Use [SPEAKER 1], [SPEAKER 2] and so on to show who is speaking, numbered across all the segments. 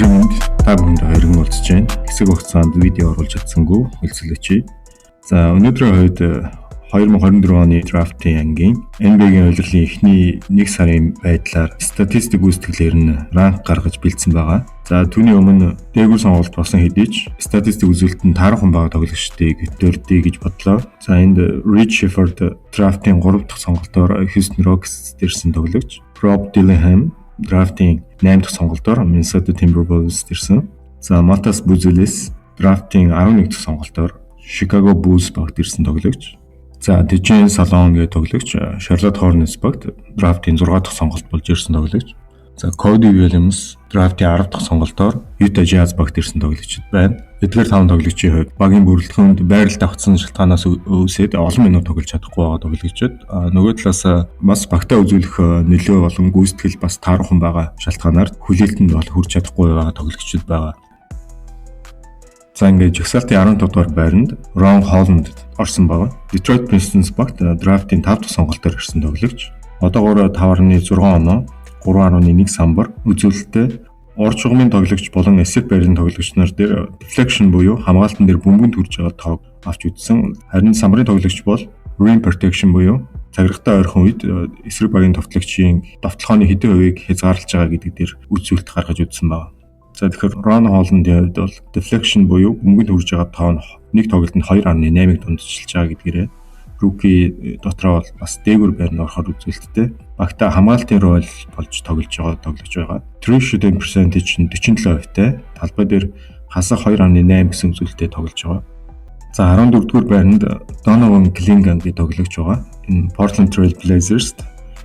[SPEAKER 1] Өдрийн мэнд та бүхэнд иргэн уулзж байна. Хэсэг хугацаанд видео оруулж чадсангүй хэлцэлгэж. За өнөөдрийн хувьд 2024 оны драфтын ангийн NBA-гийн удирдлын эхний 1 сарын байдлаар статистик гүйцэтгэлээр нь ранк гаргаж бэлдсэн байгаа. За түүний өмнө дээгүүр сонголт болсон хэдий ч статистик үзүүлэлтэнд таархан бага тоглогчдыг дөрдий гэж бодлоо. За энд Reed Sheppard драфтын 3 дахь сонголтоор Houston Rockets дэрсэн тоглогч, Rob Dillingham драфтын 8 дахь сонголтоор Minnesota Timberwolves дэрсэн. За Matas Buzelis драфтын 11 дахь сонголтоор Chicago Bulls багт дэрсэн тоглогч. За Dejan Salon гэдэг тоглогч Charlotte Hornets багт драфтын 6 дахь сонголт болж ирсэн тоглогч. За Cody Williams драфтын 10 дахь сонголтоор Utah Jazz багт ирсэн тоглогчд байна. Эдгээр 5 тоглогчийн хувьд багийн бүрэлдэхүүнд байралд авсан шалтгаанаас үүсээд олон минут тоглож чадахгүй байгаа тоглогчд. Нөгөө талаас бас багтаа үзүүлэх нөлөө болон гүйцэтгэл бас таархан байгаа шалтгаанаар хүлээлтэнд бол хүрч чадахгүй байгаа тоглогчд байгаа. За ингээд жагсаалтын 15 дугаар байранд Ron Holland орсон байгаа. Detroit Pistons багт драфтын 5 дахь сонголтоор ирсэн тоглогч. Одоогоор 5.6 оноо, 3.1 самбар үзүүлэлттэй орч угмын тоглогч болон эсрэг байрны тоглогч нар дээр deflection буюу хамгаалтан дээр бөмбөг төрж байгаа тоог авч үзсэн. Харин самбарын тоглогч бол rim protection буюу цагиргатай ойрхон үед эсрэг багийн товтлогчийн довтлохооны хэдэн хувийг хязгаарлаж байгаа гэдэг дээр үзүүлэлт гаргаж үзсэн байна. За тэгэхээр Ron Holland-ийн хувьд бол deflection буюу бөмбөг төрж байгаа тоо нь нэг тоглолтод 2.8-ыг дундчилж байгаа гэдгээрээ rookie дотроо бол бас дээгүүр байранд орохоор үзүүлэлттэй. Багтаа хамгаалтын рол болж тоглож байгаа тоглож байгаа. True shooting percentage нь 47%-тэй. Талбай дээр хасах 2.8 гэсэн үзүүлэлттэй тоглож байгаа. За 14-р байранд Donovan Clingan гэдэг тоглогч байгаа. Энэ Portland Trail Blazers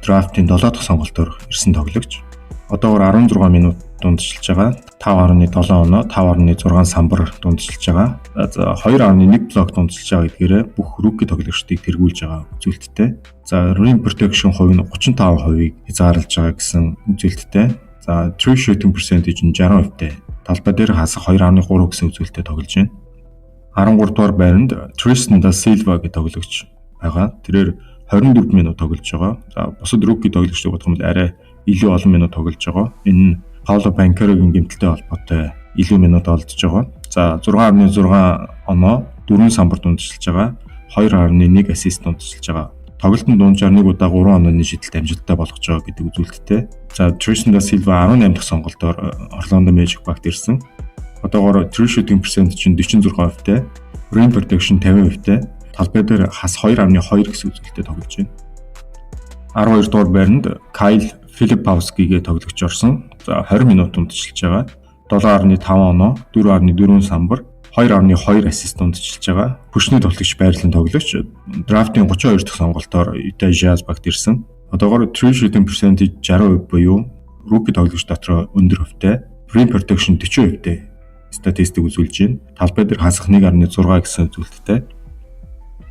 [SPEAKER 1] драфтын 7 дахь сонголтоор ирсэн тоглогч. Одоогоор 16 минут дундчилж байгаа. 5.7 оноо, 5.6 самбар дундчилж байгаа. За 2.1 блок дундчилж байгаа гэдгээрээ бүх rookie тоглогчдыг тэргүүлж байгаа үзүүлэлттэй. За rim protection хувь нь 35%-ыг хязгаарлаж байгаа гэсэн үзүүлэлттэй. За true shooting percentage нь 60%-тэй. Талбай дээр хасах 2.3 гэсэн үзүүлэлттэй тоглож байна. 13 дугаар байранд Tristan da Silva гэдэг тоглогч байгаа. Тэрээр 24 минут тоглож байгаа. За бусад rookie тоглогчдыг бодох юм бол арай илүү олон минут тоглож байгаа. Энэ нь Paolo Banchero-гийн гэмтэлтэй холбоотой илүү минут олдож байгаа. За 6.6 оноо, 4 самбар дундчилж байгаа. 2.1 ассист дундчилж байгаа. Тоглолтын дунджаар нэг удаа 3 онооны шидэлт амжилттай болгож байгаа гэдэг үзүүлэлттэй. За Tristan da Silva 18 дахь сонголтоор Orlando Magic багт ирсэн. Одоогоор true shooting percentage нь 46%-тэй, rim protection 50%-тэй, талбай дээр хас 2.2 гэсэн үзүүлэлттэй тоглож байна. 12 дугаар байранд Kyle Filipowski-гээ тоглогч орсон. За 20 минут дундчилж байгаа. 7.5 оноо, 4.4 самбар, 2.2 ассист дундчилж байгаа. Хүчний тоглогч байрлалын тоглогч. Драфтын 32 дахь сонголтоор Utah Jazz багт ирсэн. Одоогоор true shooting percentage 60% буюу rookie тоглогч дотроо өндөр хувьтай, rim protection 40%-тэй статистик үзүүлж байна. Талбай дээр хасах 1.6 гэсэн үзүүлэлттэй.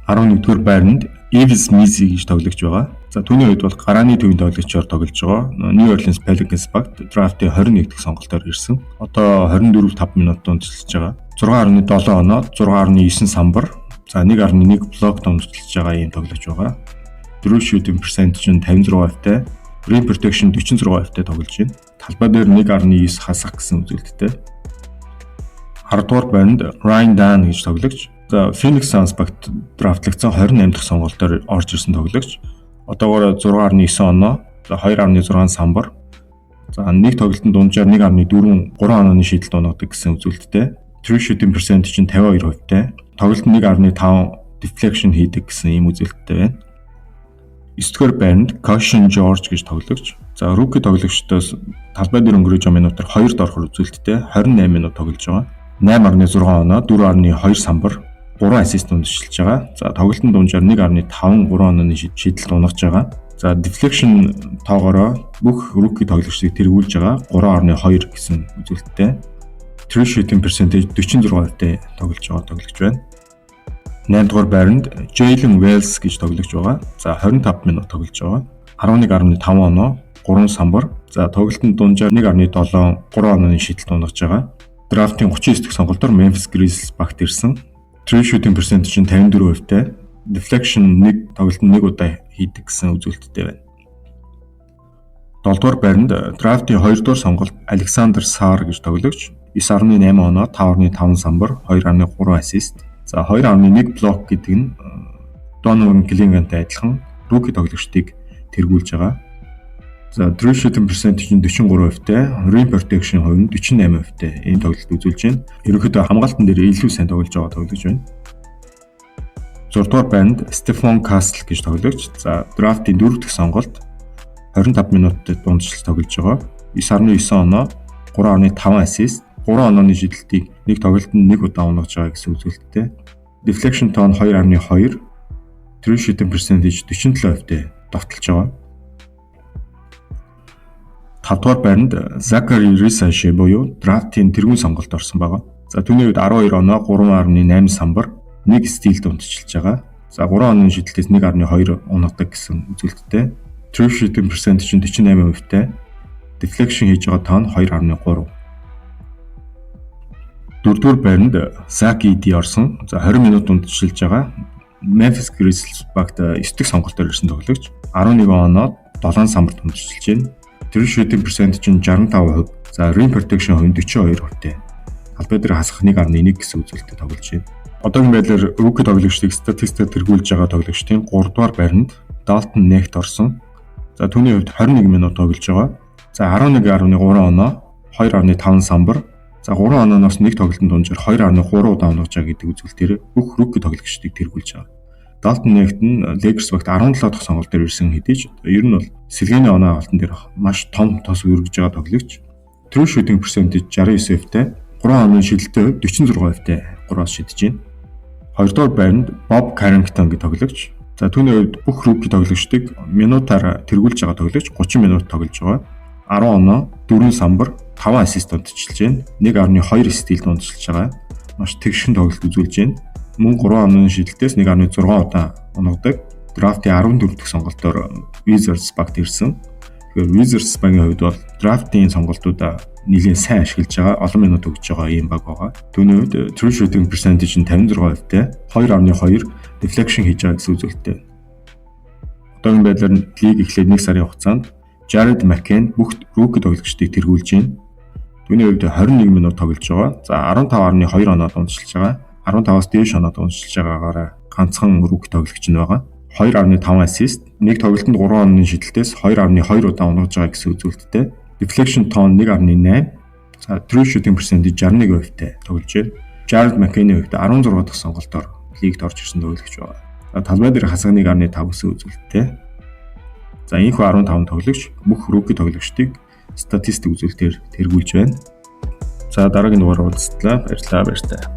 [SPEAKER 1] 11-р байранд Yves Missi гэж тоглогч байгаа. За түүний хувьд бол гарааны төвийн тоглогчоор тоглож байгаа. New Orleans Pelicans багт драфтын 21 дахь сонголтоор ирсэн. Одоо 24-5 минут дундчилж байгаа. 6.7 оноо, 6.9 самбар, за 1.1 блок дундчилж байгаа ийм тоглогч байгаа. True shooting percentage нь 56%-тэй, rim protection 46%-тэй тоглож байна. Талбай дээр 1.9 хасах гэсэн үзүүлэлттэй. 10-р байранд Ryan Dan гэж тоглогч. За Phoenix Suns багт драфтлагдсан 28 дахь сонголтоор орж ирсэн тоглогч. Одоогоор 6.9 оноо, 2.6 самбар. За нэг тоглолтын дунджаар 1.4 3 онооны шидэлт унгадаг гэсэн үзүүлэлттэй. True shooting percentage нь 52%-тэй. Тоглолтод 1.5 deflection хийдэг гэсэн ийм үзүүлэлттэй байна. 9-р байранд Caution George гэж тоглогч. За rookie тоглогчдоос талбай дээр өнгөрөөж байгаа минутаар 2-д орохоор үзүүлэлттэй 28 минут тоглож байгаа. 8.6 оноо, 4.2 самбар, 3 ассист дундчилж байгаа. За тоглолтын дунджаар 1.5 3 онооны шидэлт унгаж байгаа. За deflection тоогоороо бүх rookie тоглогчдыг тэргүүлж байгаа 3.2 гэсэн үзүүлэлттэй. True shooting percentage 46%-тэй тоглож байгаа тоглогч байна. 8 дугаар байранд Jalen Wells гэж тоглогч байгаа. За 25 минут тоглож байгаа. 11.5 оноо, 3 самбар. За тоглолтын дунджаар 1.7 3 онооны шидэлт унгаж байгаа. Драфтын 39 дахь сонголтоор Memphis Grizzlies багт ирсэн. True shooting percentage нь 54%-тэй. Deflection нэг тоглолтод нэг удаа хийдэг гэсэн үзүүлэлттэй байна. 7 дугаар байранд драфтын 2 дугаар сонголт Александр Сар гэж тоглогч 9.8 оноо 5.5 самбар 2.3 ассист. За 2.1 блок гэдэг нь Донован Клингантай адилхан руки тоглогчдыг тэргүүлж байгаа. За true shooting percentage нь 43%-тэй, rim protection хувь нь 48%-тэй энэ тоглолт үзүүлж байна. Ерөнхийдөө хамгаалтан дээр илүү сайн тоглож байгаа тоглогч байна. 6 дугаар байранд Стефан Кастл гэж тоглогч. За драфтын 4 дахь сонголт 25 минутад дундчилж тоглож байгаа. 9.9 оноо 3.5 ассист, 3 онооны шидэлтийг нэг тоглолтод нэг удаа унгаж байгаа гэсэн үзүүлэлттэй. Deflection tone 2.2, true shooting percentage 47%-тэй довтолж байгаа. 5 дугаар байранд Zachary Risashe буюу драфтын тэргүүн сонголт орсон байгаа. За түүний үед 12 оноо 3.8 самбар, 1 стилд унтчилж байгаа. За 3 онооны шидэлтээс 1.2 унагадаг гэсэн үзүүлэлттэй. True shooting percentage нь 48%-тэй. Deflection хийж байгаа тоон 2.3. 4 дугаар байранд Zach Edey орсон. За 20 минут унтчилж байгаа. Memphis Grizzlies багт 9 дахь сонголтоор ирсэн тоглогч. 11 оноо 7 самбарт унтчилж байна. True shooting percentage нь 65%. За rim protection хувь нь 42%-тэй. Талбай дээр хасах 1.1 гэсэн үзүүлэлтэд тоглож байна. Одоогийн байдлаар rookie тоглогчдыг статистикээр тэргүүлж байгаа тоглогчдын 3 дугаар байранд Dalton Knecht орсон. За түүний хувьд 21 минут тоглож байгаа. За 11.3 оноо 2.5 самбар. За 3 онооноос нэг тоглолтод дунджаар 2.3 удаа унгаж байгаа гэдэг үзүүлэлтээр бүх rookie тоглогчдыг тэргүүлж байгаа. Dalton Knecht нь Lakers багт 17 дахь сонголт дээр ирсэн хэдий ч ер нь бол сэлгээний оноо авалтан дээр маш том тос өргөж байгаа тоглогч. True shooting percentage 69%-тэй, 3 онооны шидэлтийн хувьд 46%-тэй 3-аас шидэж байна. 2 дугаар байранд Bob Carrington гэдэг тоглогч. За түүний хувьд бүх rookie тоглогчдыг минутаар тэргүүлж байгаа тоглогч 30 минут тоглож байгаа. 10 оноо, 4 самбар, 5 ассист унтчилж байна. 1.2 стилд унтчилж байгаа. Маш тэгшин тоглолт үзүүлж байна. Мөн 3 онооны шидэлтээс 1.6 удаа унагадаг. Драфтын 14 дахь сонголтоор Wizards багт ирсэн. Тэгэхээр Wizards багийн хувьд бол драфтын сонголтуудаа нэлээд сайн ашиглаж байгаа, олон минут өгч байгаа юм баг байгаа. Түүний хувьд true shooting percentage нь 56%-тэй, 2.2 deflection хийж байгаа гэсэн үзүүлэлттэй. Одоогийн байдлаар лиг эхлээд 1 сарын хугацаанд Jared McCann бүх rookie тоглогчдыг тэргүүлж байна. Түүний хувьд 21 минут тоглож байгаа. За 15.2 оноо дундчилж байгаа. 15-аас дээш оноо дундчилж байгаагаараа ганцхан rookie тоглогч нь байгаа. 2.5 ассист, нэг тоглолтод 3 онооны шидэлтээс 2.2 удаа унгаж байгаа гэсэн үзүүлэлттэй. Deflection tone 1.8. За true shooting percentage 61%-тэй тоглож байна. Jared McCann-ийн хувьд 16 дахь сонголтоор лигт орж ирсэн тоглогч байгаа. За талбай дээр хасах 1.5 гэсэн үзүүлэлттэй. За энэхүү 15 тоглогч бүх rookie тоглогчдыг статистик үзүүлэлтээр тэргүүлж байна. За дараагийн дугаараар уулзтлаа. Баярлалаа.